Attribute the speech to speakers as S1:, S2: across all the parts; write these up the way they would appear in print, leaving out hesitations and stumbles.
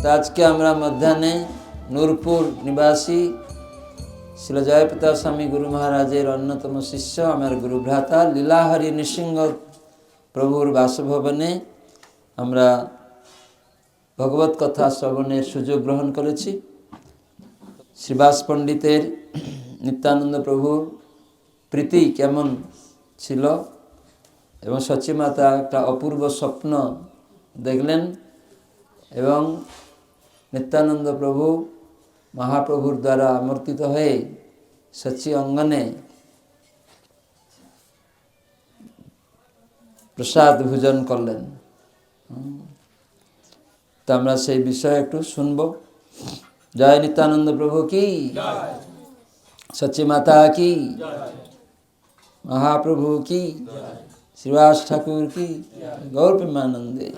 S1: তো আজকে আমরা মধ্যাহ্নে নূরপুর নিবাসী শ্রী জয়প্রতাপ স্বামী গুরু মহারাজের অন্যতম শিষ্য আমার গুরু ভ্রাতা লীলাহরি নৃসিংহ প্রভুর বাসভবনে আমরা ভগবত কথা শ্রবণের সুযোগ গ্রহণ করেছি। শ্রীবাস পণ্ডিতের নিত্যানন্দ প্রভুর প্রীতি কেমন ছিল এবং সচিমাতা একটা অপূর্ব স্বপ্ন দেখলেন এবং নিত্যানন্দ প্রভু মহাপ্রভুর দ্বারা আমর্তিত হয়ে সচি অঙ্গনে প্রসাদ ভোজন করলেন। তো আমরা সেই বিষয়ে একটু শুনব। জয় নিত্যানন্দ প্রভু কি, সচি মাতা কি, মহাপ্রভু কি, শ্রীবাস ঠাকুর কি, গৌর প্রেমানন্দে।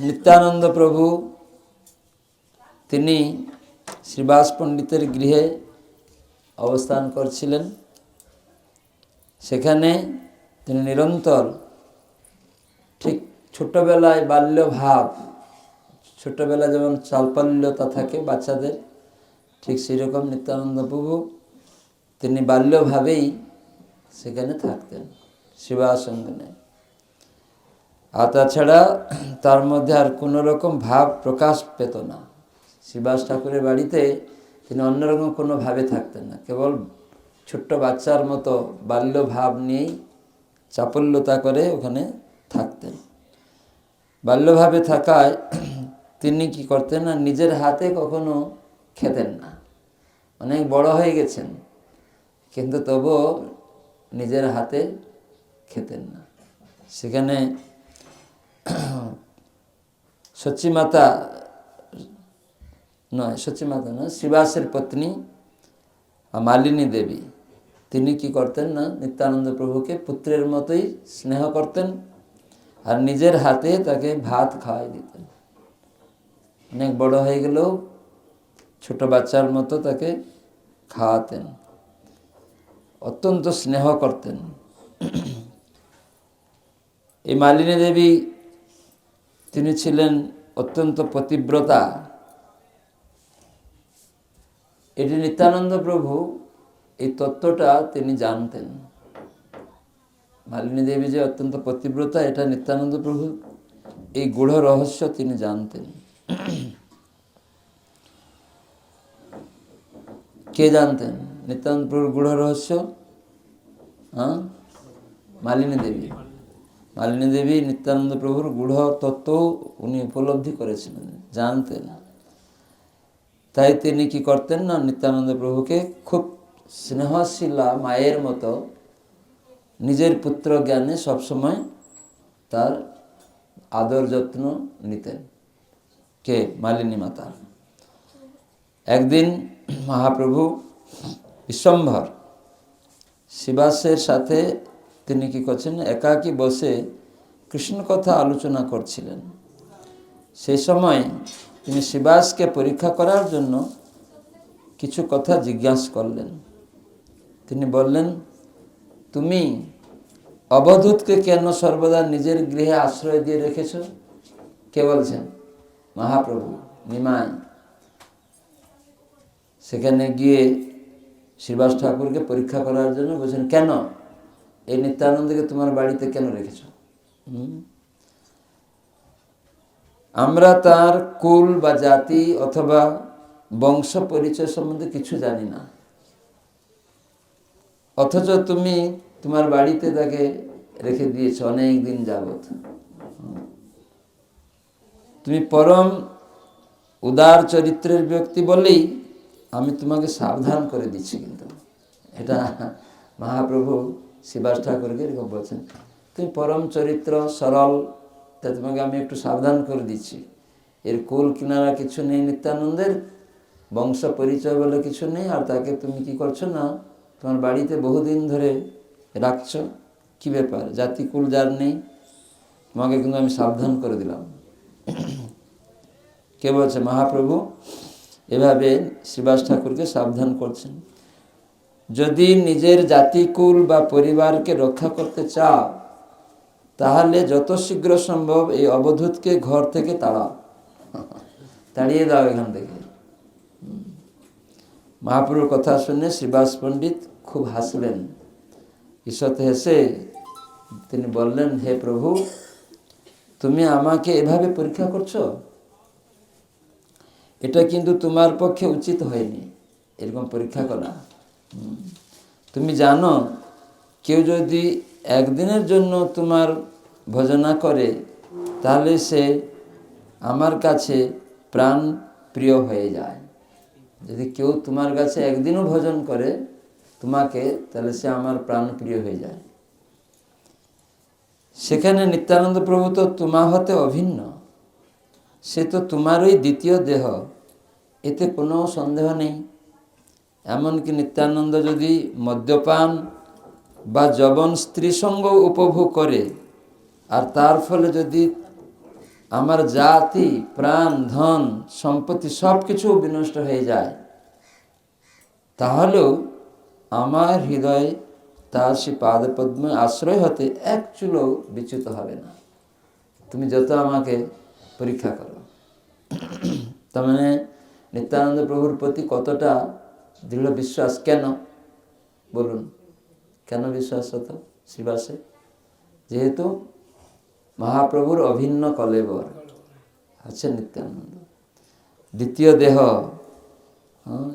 S1: নিত্যানন্দ প্রভু তিনি শ্রীবাস পণ্ডিতের গৃহে অবস্থান করছিলেন। সেখানে তিনি নিরন্তর ঠিক ছোটবেলায় বাল্য ভাব, ছোটবেলায় যেমন চালপাল্যতা থাকে বাচ্চাদের, ঠিক সেরকম নিত্যানন্দ প্রভু তিনি বাল্যভাবেই সেখানে থাকতেন শ্রীবাস অঙ্গনে। আর তাছাড়া তার মধ্যে আর কোনো রকম ভাব প্রকাশ পেত না। শ্রীবাস ঠাকুরের বাড়িতে তিনি অন্যরকম কোনো ভাবে থাকতেন না, কেবল ছোট্ট বাচ্চার মতো বাল্য ভাব নিয়েই চাপল্যতা করে ওখানে থাকতেন। বাল্যভাবে থাকায় তিনি কি করতেন না, নিজের হাতে কখনো খেতেন না। অনেক বড় হয়ে গেছেন কিন্তু তবুও নিজের হাতে খেতেন না। সেখানে সচিমাতা নয়, শ্রীবাসের পত্নী মালিনী দেবী তিনি কি করতেন না, নিত্যানন্দ প্রভুকে পুত্রের মতোই স্নেহ করতেন আর নিজের হাতে তাকে ভাত খাওয়াই দিতেন। অনেক বড় হয়ে গেলেও ছোট বাচ্চার মতো তাকে খাওয়াতেন, অত্যন্ত স্নেহ করতেন। এই মালিনী দেবী তিনি ছিলেন অত্যন্ত পতিব্রতা। এটি নিত্যানন্দ প্রভু এই তত্ত্বটা তিনি জানতেন। মালিনী দেবী যে অত্যন্ত পতিব্রতা, এটা নিত্যানন্দ প্রভু এই গূঢ় রহস্য তিনি জানতেন। কে জানতেন নিত্যানন্দ প্রভুর গূঢ় রহস্য? মালিনী দেবী। মালিনী দেবী নিত্যানন্দ প্রভুর গূঢ় তত্ত্ব উনি উপলব্ধি করেছিলেন, জানতেন। তাই তিনি কি করতেন না, নিত্যানন্দ প্রভুকে খুব স্নেহশীলা মায়ের মতো নিজের পুত্র জ্ঞানে সবসময় তার আদর যত্ন নিতেন। কে? মালিনী মাতা। একদিন মহাপ্রভু বিশ্বম্ভর শ্রীবাসের সাথে তিনি কি করছেন, একাকী বসে কৃষ্ণ কথা আলোচনা করছিলেন। সেই সময় তিনি শ্রীবাসকে পরীক্ষা করার জন্য কিছু কথা জিজ্ঞাসা করলেন। তিনি বললেন, তুমি অবধূতকে কেন সর্বদা নিজের গৃহে আশ্রয় দিয়ে রেখেছ? কে বলছেন? মহাপ্রভু নিমাই। সেখানে গিয়ে শ্রীবাস ঠাকুরকে পরীক্ষা করার জন্য বলছেন, কেন এই নিত্যানন্দকে তোমার বাড়িতে কেন রেখেছ? আমরা তার কুল বা জাতি অথবা বংশ পরিচয় সম্বন্ধে কিছু জানি না, অথচ তুমি তোমার বাড়িতে তাকে রেখে দিয়েছ অনেক দিন যাবৎ। তুমি পরম উদার চরিত্রের ব্যক্তি বলেই আমি তোমাকে সাবধান করে দিচ্ছি। কিন্তু এটা মহাপ্রভু শ্রীবাস ঠাকুরকে এরকম বলছেন, তুমি পরম চরিত্র সরল, তা তোমাকে আমি একটু সাবধান করে দিচ্ছি। এর কুল কিনারা কিছু নেই, নিত্যানন্দের বংশ পরিচয় বলে কিছু নেই, আর তাকে তুমি কি করছো না, তোমার বাড়িতে বহুদিন ধরে রাখছো। কি ব্যাপার? জাতি কুল যার নেই, তোমাকে কিন্তু আমি সাবধান করে দিলাম। কে বলছে? মহাপ্রভু এভাবে শ্রীবাস ঠাকুরকে সাবধান করছেন। যদি নিজের জাতিকুল বা পরিবারকে রক্ষা করতে চাও তাহলে যত শীঘ্র সম্ভব এই অবধূতকে ঘর থেকে তাড়াও, তাড়িয়ে দাও এখান থেকে। মহাপ্রভুর কথা শুনে শ্রীবাস পণ্ডিত খুব হাসলেন। ঈষৎ হেসে তিনি বললেন, হে প্রভু, তুমি আমাকে এভাবে পরীক্ষা করছো, এটা কিন্তু তোমার পক্ষে উচিত হয়নি এরকম পরীক্ষা করা। তুমি জানো, কেউ যদি একদিনের জন্য তোমার ভজনা করে তাহলে সে আমার কাছে প্রাণ প্রিয় হয়ে যায়। যদি কেউ তোমার কাছে একদিনও ভজন করে তোমাকে, তাহলে সে আমার প্রাণ প্রিয় হয়ে যায়। সেখানে নিত্যানন্দ প্রভু তো তোমা হতে অভিন্ন, সে তো তোমারই দ্বিতীয় দেহ, এতে কোনো সন্দেহ নেই। এমনকি নিত্যানন্দ যদি মদ্যপান বা যবন স্ত্রী সঙ্গ উপভোগ করে আর তার ফলে যদি আমার জাতি, প্রাণ, ধন, সম্পত্তি সব কিছু বিনষ্ট হয়ে যায়, তাহলেও আমার হৃদয় তার সে পাদপদ্মে আশ্রয় হতে এক চুলো বিচ্যুত হবে না, তুমি যত আমাকে পরীক্ষা করো। তার মানে নিত্যানন্দ প্রভুর প্রতি কতটা দৃঢ় বিশ্বাস। কেন বলুন, কেন বিশ্বাস হতো শ্রীবাসে? যেহেতু মহাপ্রভুর অভিন্ন কলেবর আছেন নিত্যানন্দ, দ্বিতীয় দেহ।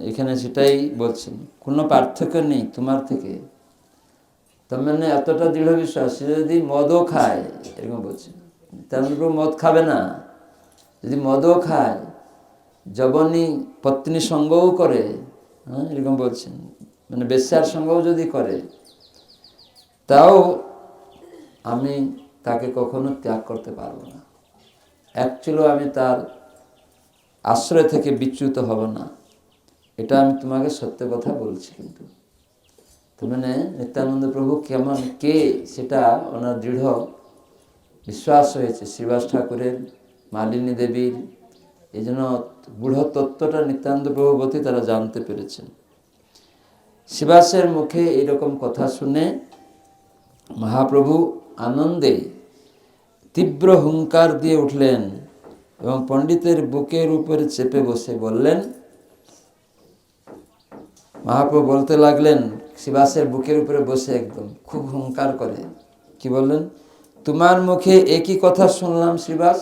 S1: এখানে সেটাই বলছেন, কোনো পার্থক্য নেই তোমার থেকে। তার মানে এতটা দৃঢ় বিশ্বাস। সে যদি মদও খায়, এরকম বলছেন, নিত্যানন্দ প্রভু মদ খাবে না। যদি মদও খায়, যবনী পত্নী সঙ্গও করে, এরকম বলছেন, মানে বেশ্যার সঙ্গও যদি করে, তাও আমি তাকে কখনো ত্যাগ করতে পারবো না। অ্যাকচুয়ালি আমি তার আশ্রয় থেকে বিচ্যুত হব না, এটা আমি তোমাকে সত্য কথা বলছি। কিন্তু তো মানে নিত্যানন্দ প্রভু কেমন, কে, সেটা ওনার দৃঢ় বিশ্বাস হয়েছে শ্রীবাস ঠাকুরের, মালিনী দেবীর। এই জন্য গূঢ় তত্ত্বটা নিত্যানন্দ প্রভু বলতে তারা জানতে পেরেছেন। শ্রীবাসের মুখে এইরকম কথা শুনে মহাপ্রভু আনন্দে তীব্র হুঙ্কার দিয়ে উঠলেন এবং পণ্ডিতের বুকের উপরে চেপে বসে বললেন, মহাপ্রভু বলতে লাগলেন, শ্রীবাসের বুকের উপরে বসে একদম খুব হুঙ্কার করে কি বললেন, তোমার মুখে একই কথা শুনলাম শ্রীবাস,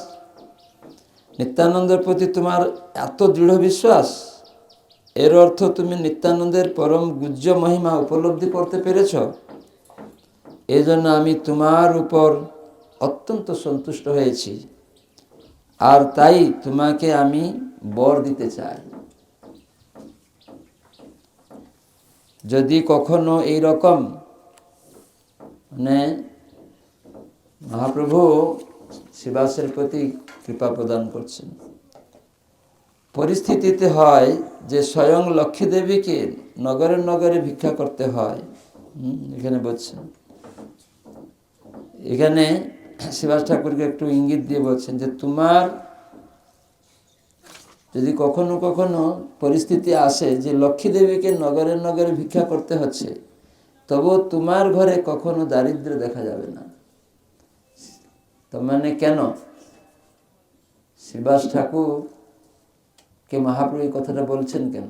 S1: নিত্যানন্দের প্রতি তোমার এত দৃঢ় বিশ্বাস, এর অর্থ তুমি নিত্যানন্দের পরম গুহ্য মহিমা উপলব্ধি করতে পেরেছ। এই জন্য আমি তোমার উপর অত্যন্ত সন্তুষ্ট হয়েছি, আর তাই তোমাকে আমি বর দিতে চাই। যদি কখনো এই রকম, মানে মহাপ্রভু শ্রীবাসের প্রতি কৃপা প্রদান করছেন, পরিস্থিতিতে হয় যে স্বয়ং লক্ষ্মী দেবীকে নগরে নগরে ভিক্ষা করতে হয়। এখানে বলছেন, এখানে শ্রীবাস ঠাকুরকে একটু ইঙ্গিত দিয়ে বলছেন যে তোমার যদি কখনো কখনো পরিস্থিতি আসে যে লক্ষ্মী দেবীকে নগরে নগরে ভিক্ষা করতে হচ্ছে, তবু তোমার ঘরে কখনো দারিদ্র্য দেখা যাবে না। তার মানে কেন শ্রীবাস ঠাকুরকে মহাপ্রভু এই কথাটা বলছেন কেন,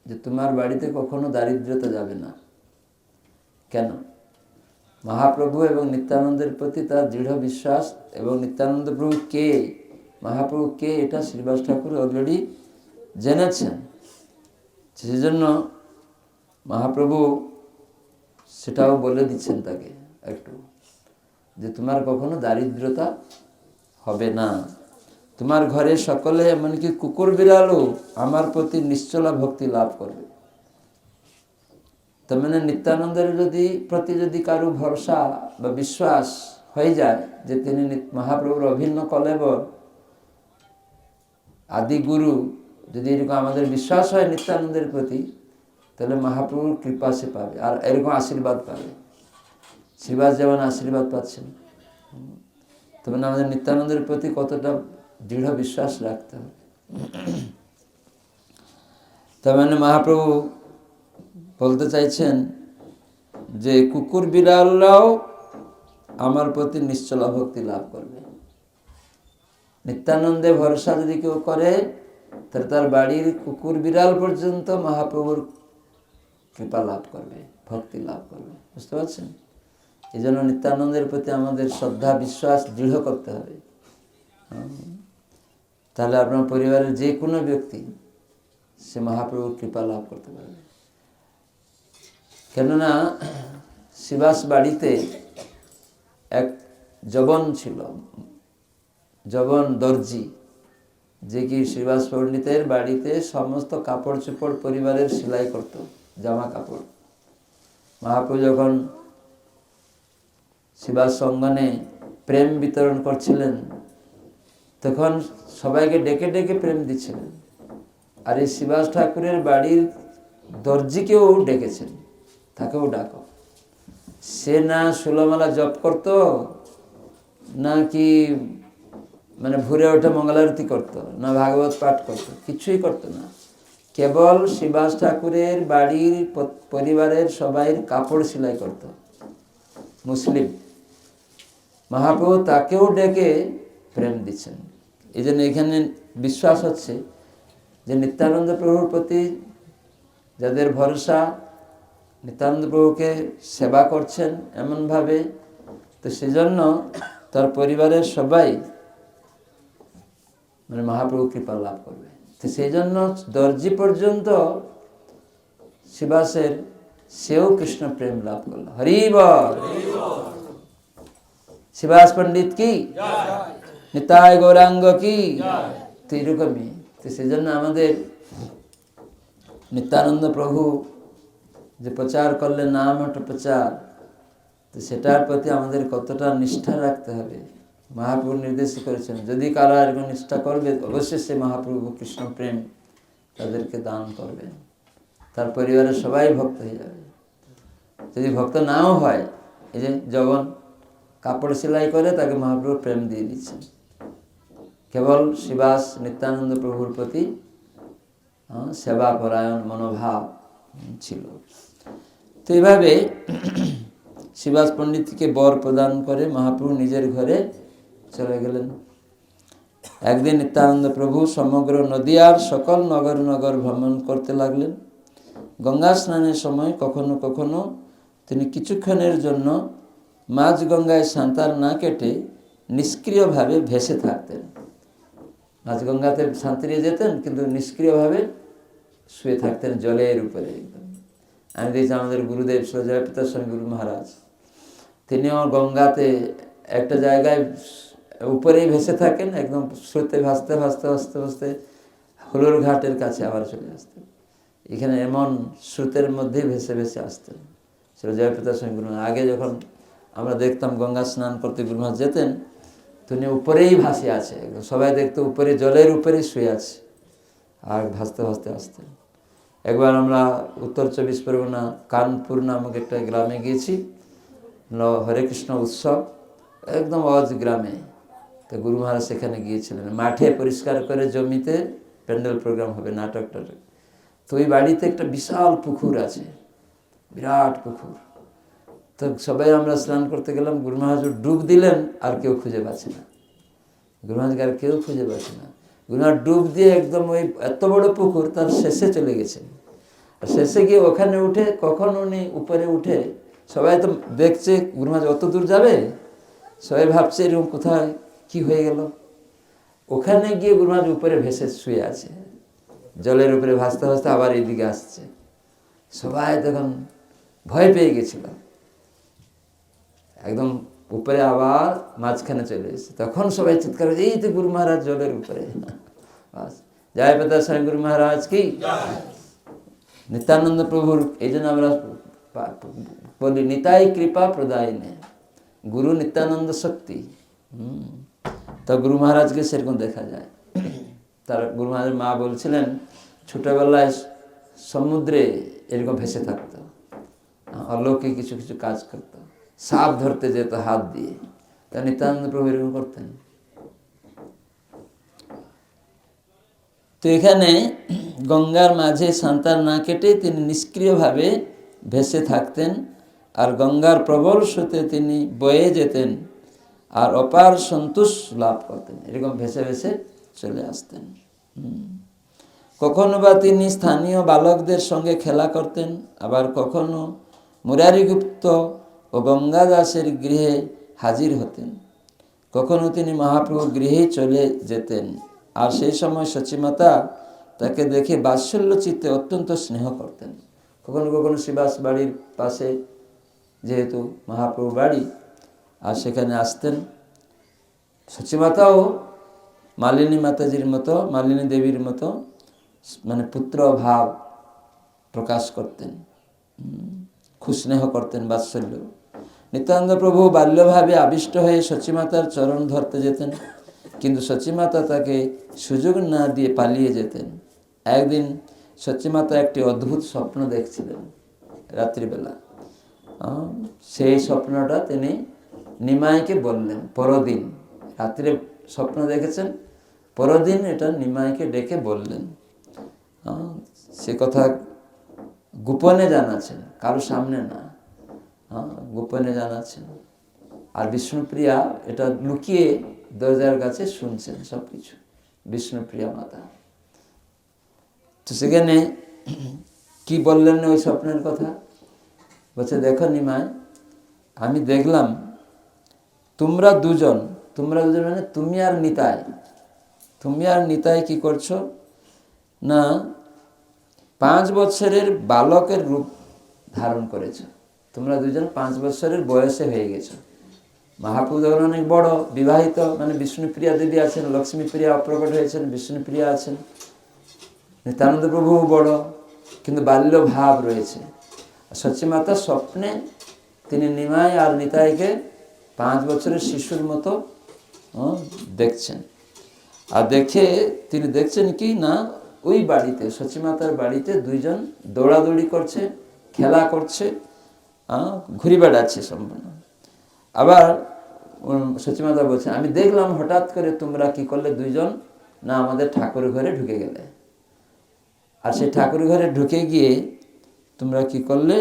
S1: যে তোমার বাড়িতে কখনো দারিদ্রতা যাবে না? কেন? মহাপ্রভু এবং নিত্যানন্দের প্রতি তার দৃঢ় বিশ্বাস, এবং নিত্যানন্দ প্রভু কে, মহাপ্রভু কে, এটা শ্রীবাস ঠাকুর অলরেডি জেনেছেন। সেজন্য মহাপ্রভু সেটাও বলে দিচ্ছেন তাকে একটু, যে তোমার কখনো দারিদ্রতা হবে না, তোমার ঘরে সকলে এমনকি কুকুর বিড়ালও আমার প্রতি নিশ্চলা ভক্তি লাভ করবে। তার মানে নিত্যানন্দের প্রতি যদি কারো ভরসা বা বিশ্বাস হয়ে যায় যে তিনি মহাপ্রভুর অভিন্ন কলেবর, আদি গুরু, যদি এরকম আমাদের বিশ্বাস হয় নিত্যানন্দের প্রতি, তাহলে মহাপ্রভুর কৃপা সে পাবে, আর এরকম আশীর্বাদ পাবে। শ্রীবাস যেমন আশীর্বাদ পাচ্ছেন, তবে আমাদের নিত্যানন্দের প্রতি কতটা দৃঢ় বিশ্বাস রাখতে হবে। তার মানে মহাপ্রভু বলতে চাইছেন যে কুকুর বিড়ালরাও আমার প্রতি নিশ্চলা ভক্তি লাভ করবে। নিত্যানন্দে ভরসা যদি কেউ করে, তাহলে তার বাড়ির কুকুর বিড়াল পর্যন্ত মহাপ্রভুর কৃপা লাভ করবে, ভক্তি লাভ করবে। বুঝতে পারছেন? এই জন্য নিত্যানন্দের প্রতি আমাদের শ্রদ্ধা বিশ্বাস দৃঢ় করতে হবে। তাহলে আপনার পরিবারের যে কোনো ব্যক্তি সে মহাপ্রভুর কৃপা লাভ করতে পারবে। কেননা শিবাস বাড়িতে এক জবন ছিল, জবন দর্জি, যে কি শ্রীবাস পণ্ডিতের বাড়িতে সমস্ত কাপড় চোপড় পরিবারের সেলাই করত, জামা কাপড়। মহাপ্রভু যখন শিবাস অঙ্গনে প্রেম বিতরণ করছিলেন, তখন সবাইকে ডেকে ডেকে প্রেম দিচ্ছিলেন। আর এই শিবাস ঠাকুরের বাড়ির দর্জিকেও ডেকেছেন, তাকেও ডাকো। সে না ষোলমালা জপ করত, না কি মানে ভোরে ওঠে মঙ্গলারতি করত, না ভাগবত পাঠ করত, কিছুই করতো না। কেবল শিবাস ঠাকুরের বাড়ির পরিবারের সবাই কাপড় সেলাই করত, মুসলিম। মহাপ্রভু তাকেও ডেকে প্রেম দিচ্ছেন। এই জন্য এখানে বিশ্বাস হচ্ছে যে নিত্যানন্দ প্রভুর প্রতি যাদের ভরসা, নিত্যানন্দ প্রভুকে সেবা করছেন এমনভাবে, তো সেজন্য তার পরিবারের সবাই মানে মহাপ্রভু কৃপা লাভ করবে। তো সেই জন্য দর্জি পর্যন্ত শিবাসের সেও কৃষ্ণ প্রেম লাভ করল। হরি বল। শিবাস পণ্ডিত কি, নিতাই গৌরাঙ্গ কি। তো এরকমই। তো সেই জন্য আমাদের নিত্যানন্দ প্রভু যে প্রচার করলেন নাম একটা প্রচার, তো সেটার প্রতি আমাদের কতটা নিষ্ঠা রাখতে হবে। মহাপ্রভু নির্দেশ করেছেন, যদি কারো এরকম নিষ্ঠা করবে অবশ্যই সে মহাপ্রভু কৃষ্ণ প্রেম তাদেরকে দান করবে, তার পরিবারের সবাই ভক্ত হয়ে যাবে। যদি ভক্ত নাও হয়, এই যে যখন কাপড় সেলাই করে তাকে মহাপ্রভু প্রেম দিয়ে দিচ্ছেন, কেবল শিবাস নিত্যানন্দ প্রভুর প্রতি সেবা পরায়ণ মনোভাব ছিল। তো এইভাবে শিবাস পণ্ডিতকে বর প্রদান করে মহাপ্রভু নিজের ঘরে চলে গেলেন। একদিন নিত্যানন্দ প্রভু সমগ্র নদিয়ার সকল নগর নগর ভ্রমণ করতে লাগলেন। গঙ্গা স্নানের সময় কখনো কখনো তিনি কিছুক্ষণের জন্য মাঝ গঙ্গায় সাঁতার না কেটে নিষ্ক্রিয়ভাবে ভেসে থাকতেন। মাঝ গঙ্গাতে সাঁতরিয়ে যেতেন, কিন্তু নিষ্ক্রিয়ভাবে শুয়ে থাকতেন জলের উপরে একদম। আমি দেখছি আমাদের গুরুদেব জয়প্রতাপ স্বামী গুরু মহারাজ, তিনিও গঙ্গাতে একটা জায়গায় উপরেই ভেসে থাকেন, একদম স্রোতে ভাসতে ভাসতে ভাসতে ভাসতে হুলুর ঘাটের কাছে আবার চলে আসতেন। এখানে এমন স্রোতের মধ্যেই ভেসে ভেসে আসতেন সেটা জয়প্রতাপ স্বামী গুরু। আগে যখন আমরা দেখতাম গঙ্গা স্নান করতে গুরু মহারাজ যেতেন, তিনি উপরেই ভাসে আছে, সবাই দেখতো উপরে জলের উপরেই শুয়ে আছে আর ভাসতে ভাসতে আসতেন। একবার আমরা উত্তর 24 পরগনা কানপুর নামক একটা গ্রামে গিয়েছি, হরে কৃষ্ণ উৎসব, একদম অজ গ্রামে। তো গুরু মহারাজ সেখানে গিয়েছিলেন, মাঠে পরিষ্কার করে জমিতে প্যান্ডেল প্রোগ্রাম হবে, নাটক টাটক। তো ওই বাড়িতে একটা বিশাল পুকুর আছে, বিরাট পুকুর। তো সবাই আমরা স্নান করতে গেলাম, গুরু মহারাজ ডুব দিলেন, আর কেউ খুঁজে পাচ্ছে না। গুরু মহারাজকে আর কেউ খুঁজে পাচ্ছে না। গুরু মহারাজ ডুব দিয়ে একদম ওই এত বড় পুকুর তার শেষে চলে গেছেন। আর শেষে গিয়ে ওখানে উঠে, কখন উনি উপরে উঠে, সবাই তো দেখছে গুরু মহারাজ অত দূর যাবে, সবাই ভাবছে এরকম কোথায় কি হয়ে গেল। ওখানে গিয়ে গুরু মহারাজ উপরে ভেসে শুয়ে আছে, জলের উপরে ভাসতে ভাসতে আবার এইদিকে আসছে। সবাই তখন ভয় পেয়ে গেছিল, একদম উপরে আবার মাঝখানে চলে এসেছে। তখন সবাই চিৎকার করে, এই তো গুরু মহারাজ জলের উপরে। জয় প্রতাপ স্বামী গুরু মহারাজ কি। নিত্যানন্দ প্রভুর এই জন্য আমরা বলি নিতাই কৃপা প্রদায়িনে, গুরু নিত্যানন্দ শক্তি। তো গুরু মহারাজকে সেরকম দেখা যায়। তার গুরু মহারাজের মা বলছিলেন ছোটবেলায় সমুদ্রে এরকম ভেসে থাকতো, অলৌকিক কিছু কিছু কাজ করতো, সাপ ধরতে যেত হাত দিয়ে। তা নিত্যানন্দ প্রভু এরকম করতেন। তো এখানে গঙ্গার মাঝে সাঁতার না কেটে তিনি নিষ্ক্রিয়ভাবে ভেসে থাকতেন আর গঙ্গার প্রবল স্রোতে তিনি বয়ে যেতেন আর অপার সন্তোষ লাভ করতেন, এরকম ভেসে ভেসে চলে আসতেন। কখনো বা তিনি স্থানীয় বালকদের সঙ্গে খেলা করতেন, আবার কখনো মুরারিগুপ্ত ও গঙ্গাদাসের গৃহে হাজির হতেন। কখনো তিনি মহাপ্রভুর গৃহেই চলে যেতেন, আর সেই সময় সচিমাতা তাকে দেখে বাৎসল্য চিত্তে অত্যন্ত স্নেহ করতেন। কখনো কখনো শ্রীবাস বাড়ির পাশে যেহেতু মহাপ্রভুর বাড়ি, আর সেখানে আসতেন। সচিমাতাও মালিনী মাতাজির মতো, মালিনী দেবীর মতো মানে পুত্র ভাব প্রকাশ করতেন, খুব স্নেহ করতেন, বাৎসল্য। নিত্যানন্দ প্রভু বাল্যভাবে আবিষ্ট হয়ে সচিমাতার চরণ ধরতে যেতেন, কিন্তু সচিমাতা তাকে সুযোগ না দিয়ে পালিয়ে যেতেন। একদিন সচিমাতা একটি অদ্ভুত স্বপ্ন দেখছিলেন রাত্রিবেলা। সেই স্বপ্নটা তিনি নিমাইকে বললেন। পরদিন রাত্রে স্বপ্ন দেখেছেন, পরদিন এটা নিমাইকে ডেকে বললেন। সে কথা গোপনে জানাচ্ছেন, কারো সামনে না, গোপনে জানাচ্ছেন। আর বিষ্ণুপ্রিয়া এটা লুকিয়ে দরজার কাছে শুনছেন সব কিছু, বিষ্ণুপ্রিয়া মাতা। তো সেখানে কি বললেন ওই স্বপ্নের কথা? বলছে, দেখো নিমাই, আমি দেখলাম তোমরা দুজন মানে তুমি আর নিতাই কি করছো না, 5 বছরের বালকের রূপ ধারণ করেছো। তোমরা দুজন 5 বছরের বয়সে হয়ে গেছো। মহাপ্রভু যখন অনেক বড়, বিবাহিত, মানে বিষ্ণুপ্রিয়া দেবী আছেন, লক্ষ্মীপ্রিয়া অপ্রকট হয়েছেন, বিষ্ণুপ্রিয়া আছেন, নিত্যানন্দ প্রভুও বড়, কিন্তু বাল্য ভাব রয়েছে। সচিমাতা স্বপ্নে তিনি নিমাই আর নিতাইকে 5 বছরের শিশুর মতো দেখছেন। আর দেখে তিনি দেখছেন কি না, ওই বাড়িতে, সচিমাতার বাড়িতে দুইজন দৌড়াদৌড়ি করছে, খেলা করছে, ঘুরে বেড়াচ্ছে সম্পূর্ণ। আবার সচিমাতা বলছে, আমি দেখলাম হঠাৎ করে তোমরা কি করলে দুইজন, না আমাদের ঠাকুর ঘরে ঢুকে গেলে। আর সেই ঠাকুর ঘরে ঢুকে গিয়ে তোমরা কি করলে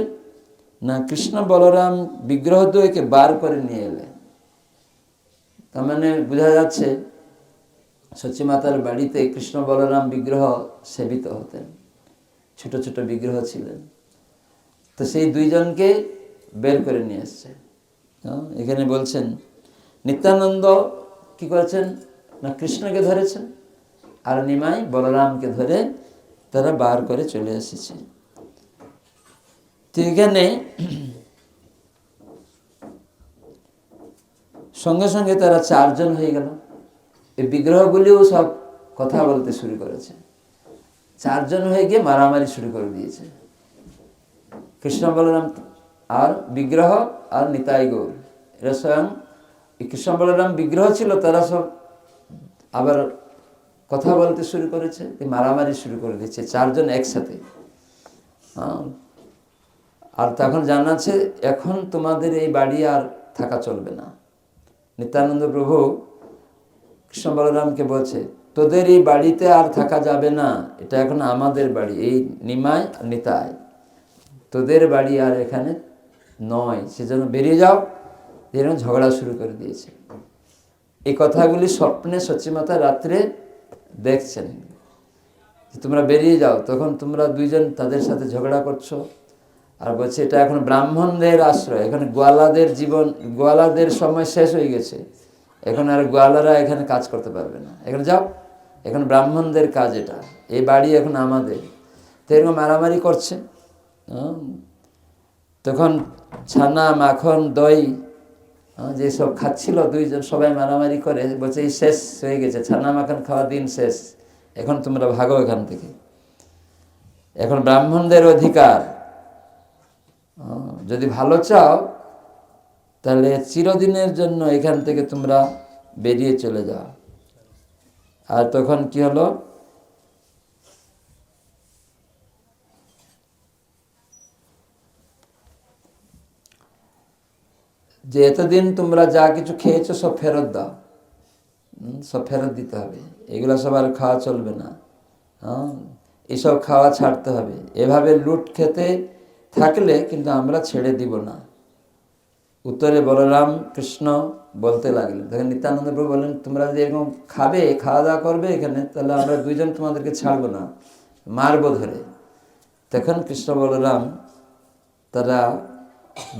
S1: না, কৃষ্ণ বলরাম বিগ্রহ দ্বয়কে বার করে নিয়ে এলে। তার মানে বোঝা যাচ্ছে সচিমাতার বাড়িতে কৃষ্ণ বলরাম বিগ্রহ সেবিত হতেন, ছোট ছোট বিগ্রহ ছিলেন। তো সেই দুইজনকে বের করে নিয়ে এসছে। এখানে বলছেন নিত্যানন্দ কি করেছেন না, কৃষ্ণকে ধরেছেন, আর নিমাই বলরামকে ধরে তারা বার করে চলে এসেছে। তো এখানে সঙ্গে সঙ্গে তারা 4 জন হয়ে গেল। এই বিগ্রহগুলিও সব কথা বলতে শুরু করেছে। 4 জন হয়ে গিয়ে মারামারি শুরু করে দিয়েছে। কৃষ্ণ বলরাম আর বিগ্রহ আর নিতাই গৌর, এরা স্বয়ং কৃষ্ণ বলরাম বিগ্রহ ছিল, তারা সব আবার কথা বলতে শুরু করেছে, মারামারি শুরু করে দিচ্ছে 4 জন একসাথে। আর তখন জানাচ্ছে, এখন তোমাদের এই বাড়ি আর থাকা চলবে না। নিত্যানন্দ প্রভু কৃষ্ণ বলরামকে বলছে, তোদের এই বাড়িতে আর থাকা যাবে না, এটা এখন আমাদের বাড়ি, এই নিমাই আর নিতাই, তোদের বাড়ি আর এখানে নয়, সেজন্য বেরিয়ে যাও। এরকম ঝগড়া শুরু করে দিয়েছে। এই কথাগুলি স্বপ্নে সচিমাতা রাত্রে দেখছেন, তোমরা বেরিয়ে যাও। তখন তোমরা দুইজন তাদের সাথে ঝগড়া করছো, আর বলছে এটা এখন ব্রাহ্মণদের আশ্রয়, এখানে গোয়ালাদের জীবন, গোয়ালাদের সময় শেষ হয়ে গেছে, এখন আর গোয়ালারা এখানে কাজ করতে পারবে না, এখানে যাও, এখন ব্রাহ্মণদের কাজ, এটা এই বাড়ি এখন আমাদের। তো এরকম মারামারি করছে। তখন ছানা, মাখন, দই যেসব খাচ্ছিল দুইজন, সবাই মারামারি করে, বলছে এই শেষ হয়ে গেছে, ছানা মাখন খাওয়া দিন শেষ, এখন তোমরা ভাগো এখান থেকে, এখন ব্রাহ্মণদের অধিকার, যদি ভালো চাও তাহলে চিরদিনের জন্য এখান থেকে তোমরা বেরিয়ে চলে যাও। আর তখন কি হলো, যে এতদিন তোমরা যা কিছু খেয়েছো সব ফেরত দাও, সব ফেরত দিতে হবে, এগুলো সব আর খাওয়া চলবে না, এসব খাওয়া ছাড়তে হবে। এভাবে লুট খেতে থাকলে কিন্তু আমরা ছেড়ে দিব না, উত্তরে বলরাম কৃষ্ণ বলতে লাগলেন। তখন নিত্যানন্দ প্রভু বললেন, তোমরা যদি এরকম খাবে, খাওয়া দাওয়া করবে এখানে, তাহলে আমরা দুইজন তোমাদেরকে ছাড়বো না, মারবো ধরে। তখন কৃষ্ণ বলরাম তারা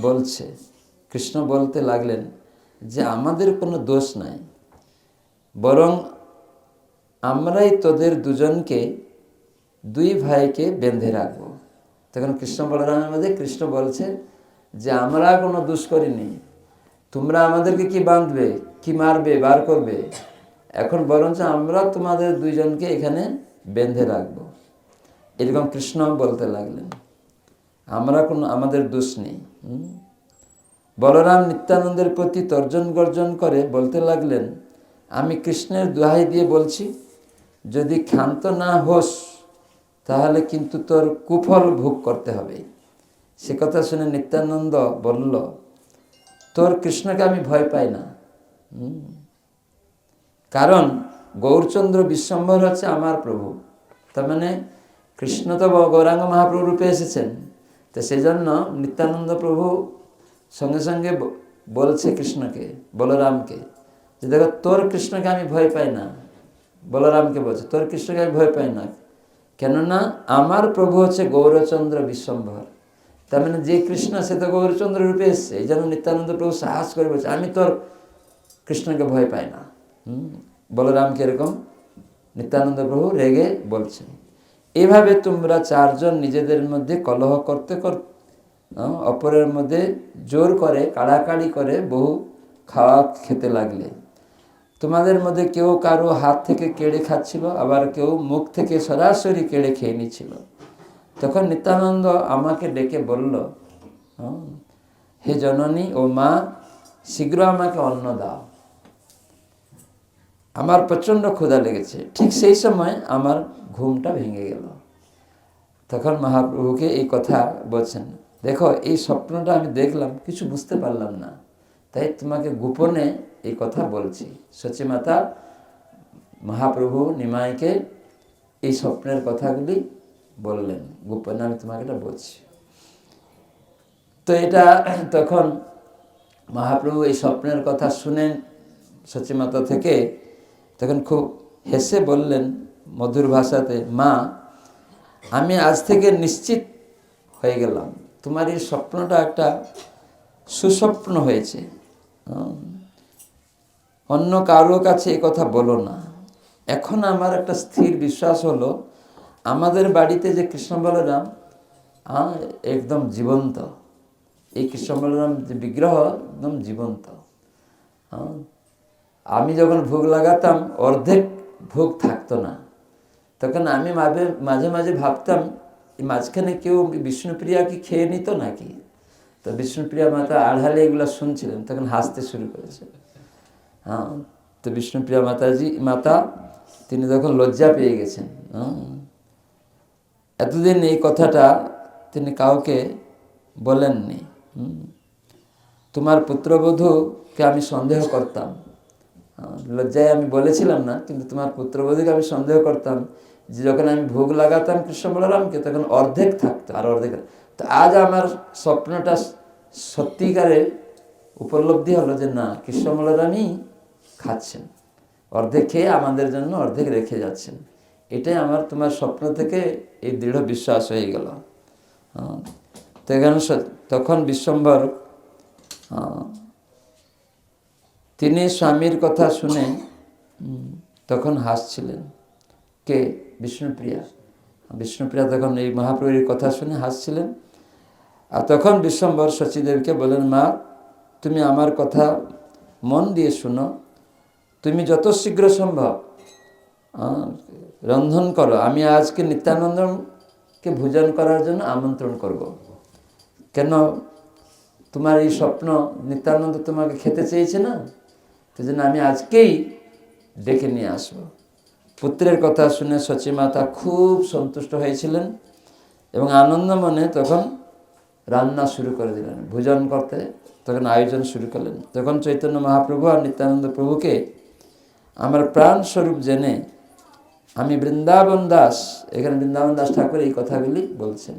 S1: বলছে, কৃষ্ণ বলতে লাগলেন যে আমাদের কোনো দোষ নাই, বরং আমরাই তোদের দুজনকে, দুই ভাইকে বেঁধে রাখবো। তখন কৃষ্ণ বলরামের মধ্যে কৃষ্ণ বলছে যে আমরা কোনো দোষ করিনি, তোমরা আমাদেরকে কি বাঁধবে, কি মারবে, বার করবে? এখন বরঞ্চ আমরা তোমাদের দুইজনকে এখানে বেঁধে রাখবো। এরকম কৃষ্ণ বলতে লাগলেন, আমরা কোনো, আমাদের দোষ নেই। বলরাম নিত্যানন্দের প্রতি তর্জন গর্জন করে বলতে লাগলেন, আমি কৃষ্ণের দোহাই দিয়ে বলছি, যদি ক্ষান্ত না হোস তাহলে কিন্তু তোর কুফল ভোগ করতে হবে। সে কথা শুনে নিত্যানন্দ বলল, তোর কৃষ্ণকে আমি ভয় পাই না, কারণ গৌরচন্দ্র বিশ্বম্ভর হচ্ছে আমার প্রভু। তার মানে কৃষ্ণ তো গৌরাঙ্গ মহাপ্রভু রূপে এসেছেন, তো সেই জন্য নিত্যানন্দ প্রভু সঙ্গে সঙ্গে বলছে কৃষ্ণকে, বলরামকে, যে দেখো তোর কৃষ্ণকে আমি ভয় পাই না। বলরামকে বলছে, তোর কৃষ্ণকে আমি ভয় পাই না, কেননা আমার প্রভু হচ্ছে গৌরচন্দ্র বিশ্বম্ভর। তার মানে যে কৃষ্ণ, সে তো গৌরচন্দ্র রূপে এসছে। এই জন্য নিত্যানন্দ প্রভু সাহস করে বলছে, আমি তোর কৃষ্ণকে ভয় পাই না। বলরামকে এরকম নিত্যানন্দ প্রভু রেগে বলছেন। এভাবে তোমরা চারজন নিজেদের মধ্যে কলহ করতে করতে, অপরের মধ্যে জোর করে, কাড়াকাড়ি করে বহু খাওয়া খেতে লাগলে। তোমাদের মধ্যে কেউ কারো হাত থেকে কেড়ে খাচ্ছিল, আবার কেউ মুখ থেকে সরাসরি কেড়ে খেয়ে নিচ্ছিল। তখন নিত্যানন্দ আমাকে ডেকে বলল, হে জননী ও মা, শীঘ্র আমাকে অন্ন দাও, আমার প্রচণ্ড ক্ষুধা লেগেছে। ঠিক সেই সময় আমার ঘুমটা ভেঙে গেল। তখন মহাপ্রভুকে এই কথা বলছেন, দেখো এই স্বপ্নটা আমি দেখলাম, কিছু বুঝতে পারলাম না, তাই তোমাকে গোপনে এই কথা বলছি। সচিমাতা মহাপ্রভু নিমাইকে এই স্বপ্নের কথাগুলি বললেন, গোপনে আমি তোমাকে এটা বলছি। তো এটা তখন মহাপ্রভু এই স্বপ্নের কথা শুনেন সচিমাতা থেকে, তখন খুব হেসে বললেন মধুর ভাষাতে, মা, আমি আজ থেকে নিশ্চিত হয়ে গেলাম, তোমার এই স্বপ্নটা একটা সুস্বপ্ন হয়েছে। অন্য কারো কাছে এই কথা বলো না। এখন আমার একটা স্থির বিশ্বাস হলো, আমাদের বাড়িতে যে কৃষ্ণ বলরাম একদম জীবন্ত, এই কৃষ্ণ বলরাম যে বিগ্রহ একদম জীবন্ত। আমি যখন ভোগ লাগাতাম অর্ধেক ভোগ থাকতো না, তখন আমি মাঝে মাঝে ভাবতাম, এই মাঝখানে কেউ বিষ্ণুপ্রিয়া কি খেয়ে নিত নাকি? তো বিষ্ণুপ্রিয়া মাতা আড়ালে এগুলো শুনছিলেন, তখন হাসতে শুরু করেছে। তো বিষ্ণুপ্রিয়া মাতা তিনি তখন লজ্জা পেয়ে গেছেন। এতদিন এই কথাটা তিনি কাউকে বলেননি। তোমার পুত্রবধূকে আমি সন্দেহ করতাম, লজ্জায় আমি বলেছিলাম না, কিন্তু তোমার পুত্রবধূকে আমি সন্দেহ করতাম যে যখন আমি ভোগ লাগাতাম কৃষ্ণ বলরামকে, তখন অর্ধেক থাকতো আর অর্ধেক। তো আজ আমার স্বপ্নটা সত্যিকারের উপলব্ধি হলো যে না, কৃষ্ণ বলরামই খাচ্ছেন, অর্ধেক খেয়ে আমাদের জন্য অর্ধেক রেখে যাচ্ছেন। এটাই আমার তোমার স্বপ্ন থেকে এই দৃঢ় বিশ্বাস হয়ে গেল। তখন বিশ্বম্ভর তিনি স্বামীর কথা শুনে তখন হাসছিলেন। কে? বিষ্ণুপ্রিয়া। বিষ্ণুপ্রিয়া তখন এই মহাপ্রভুর কথা শুনে হাসছিলেন। আর তখন বিশ্বম্ভর শচীদেবীকে বলেন, মা, তুমি আমার কথা মন দিয়ে শুনো, তুমি যত শীঘ্র সম্ভব রন্ধন করো, আমি আজকে নিত্যানন্দকে ভোজন করার জন্য আমন্ত্রণ করব। কেন? তোমার এই স্বপ্ন নিত্যানন্দ তোমাকে খেতে চেয়েছে না, সেই জন্য আমি আজকেই ডেকে নিয়ে আসবো। পুত্রের কথা শুনে সচিমাতা খুব সন্তুষ্ট হয়েছিলেন এবং আনন্দ মনে তখন রান্না শুরু করে দিলেন, ভোজন করতে তখন আয়োজন শুরু করলেন। তখন চৈতন্য মহাপ্রভু আর নিত্যানন্দ প্রভুকে আমার প্রাণ স্বরূপ জেনে আমি বৃন্দাবন দাস, এখানে বৃন্দাবন দাস ঠাকুর এই কথাগুলি বলছেন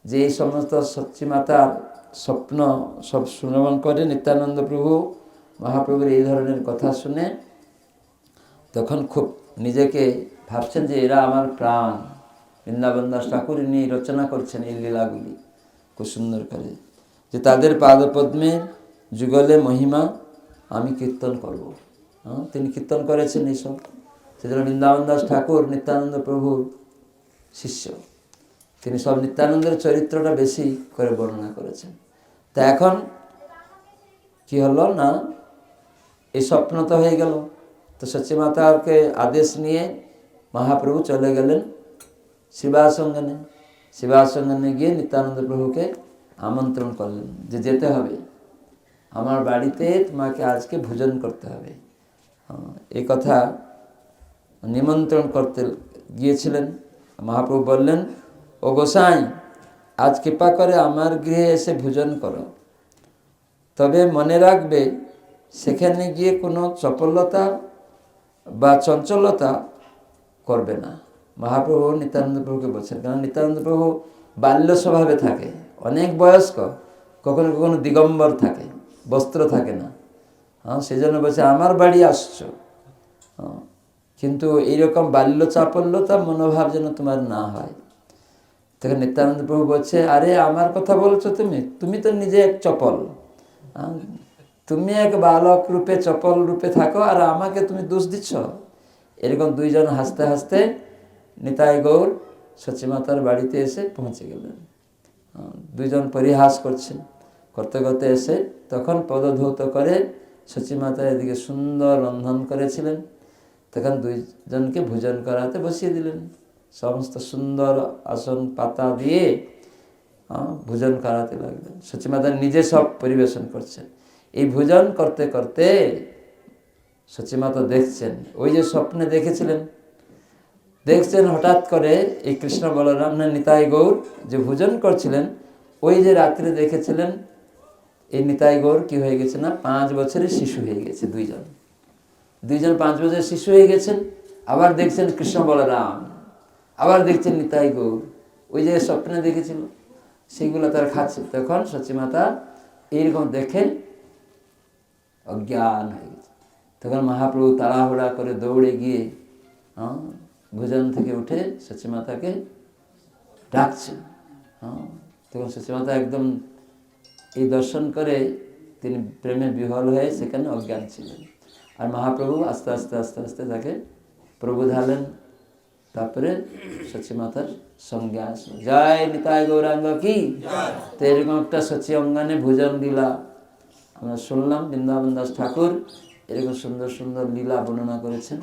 S1: যে এই সমস্ত সচিমাতার স্বপ্ন সব শ্রবণ করে নিত্যানন্দ প্রভু মহাপ্রভুর এই ধরনের কথা শুনে তখন খুব নিজেকে ভাবছেন যে এরা আমার প্রাণ। বৃন্দাবন দাস ঠাকুর ইনি রচনা করছেন এই লীলাগুলি খুব সুন্দর করে, যে তাদের পাদপদ্মের যুগলে মহিমা আমি কীর্তন করব। তিনি কীর্তন করেছেন এইসব, সেজন্য বৃন্দাবন দাস ঠাকুর নিত্যানন্দ প্রভুর শিষ্য, তিনি সব নিত্যানন্দের চরিত্রটা বেশি করে বর্ণনা করেছেন। তা এখন কি হলো না, এই স্বপ্ন তো হয়ে গেল, তো সচিমাতাকে আদেশ নিয়ে মহাপ্রভু চলে গেলেন শিবাসঙ্গনে। শিবাসঙ্গনে গিয়ে নিত্যানন্দ প্রভুকে আমন্ত্রণ করলেন যে যেতে হবে, আমার বাড়িতে তোমাকে আজকে ভোজন করতে হবে। এই কথা নিমন্ত্রণ করতে গিয়েছিলেন। মহাপ্রভু বললেন, ও গোসাই, আজ কৃপা করে আমার গৃহে এসে ভোজন করো, তবে মনে রাখবে সেখানে গিয়ে কোনো চপলতা বা চঞ্চলতা করবে না। মহাপ্রভু নিত্যানন্দ প্রভুকে বলছেন, কারণ নিত্যানন্দ প্রভু বাল্য স্বভাবে থাকে, অনেক বয়স্ক, কখনো কখনো দিগম্বর থাকে, বস্ত্র থাকে না। সেই জন্য বলছে আমার বাড়ি আসছো, কিন্তু এইরকম বাল্য চাপল্যতা মনোভাব যেন তোমার না হয়। তখন নিত্যানন্দ প্রভু বলছে, আরে আমার কথা বলছো তুমি? তুমি তো নিজে এক চপল, তুমি এক বালক রূপে চপল রূপে থাকো, আর আমাকে তুমি দোষ দিচ্ছ। এরকম দুইজন হাসতে হাসতে নিতাই গৌর সচিমাতার বাড়িতে এসে পৌঁছে গেলেন। দুইজন পরিহাস করছেন, করতে করতে এসে তখন পদধৌত করে সচিমাতা এদিকে সুন্দর রন্ধন করেছিলেন, তখন দুইজনকে ভোজন করাতে বসিয়ে দিলেন। সমস্ত সুন্দর আসন পাতা দিয়ে ভোজন করাতে লাগলেন। সচিমাতা নিজে সব পরিবেশন করছেন। এই ভোজন করতে করতে সচিমাতা দেখছেন, ওই যে স্বপ্নে দেখেছিলেন, দেখছেন হঠাৎ করে এই কৃষ্ণ বলরাম না নিতাই গৌর যে ভোজন করছিলেন, ওই যে রাত্রে দেখেছিলেন এই নিতাই গৌর কি হয়ে গেছে না 5 বছরের শিশু হয়ে গেছে। দুইজন 5 বছরের শিশু হয়ে গেছেন। আবার দেখছেন কৃষ্ণ বলরাম, আবার দেখছেন নিতাই গৌর, ওই যে স্বপ্নে দেখেছিল সেইগুলো তার খাচ্ছে। তখন সচিমাতা এইরকম দেখে অজ্ঞান হয়ে গেছে। তখন মহাপ্রভু তাড়াহুড়া করে দৌড়ে গিয়ে ভোজন থেকে উঠে সচিমাতাকে ডাকছেন। তখন সচিমাতা একদম এই দর্শন করে তিনি প্রেমে বিহ্বল হয়ে সেখানে অজ্ঞান ছিলেন। আর মহাপ্রভু আস্তে আস্তে আস্তে আস্তে তাকে প্রবোধালেন। তারপরে সচিমাতার সঙ্গে আসলো। জয় নিতাই গৌরাঙ্গ কি। তো এরকম একটা সচি অঙ্গনে ভোজন লীলা আমরা শুনলাম। বৃন্দাবন দাস ঠাকুর এরকম সুন্দর সুন্দর লীলা বর্ণনা করেছেন।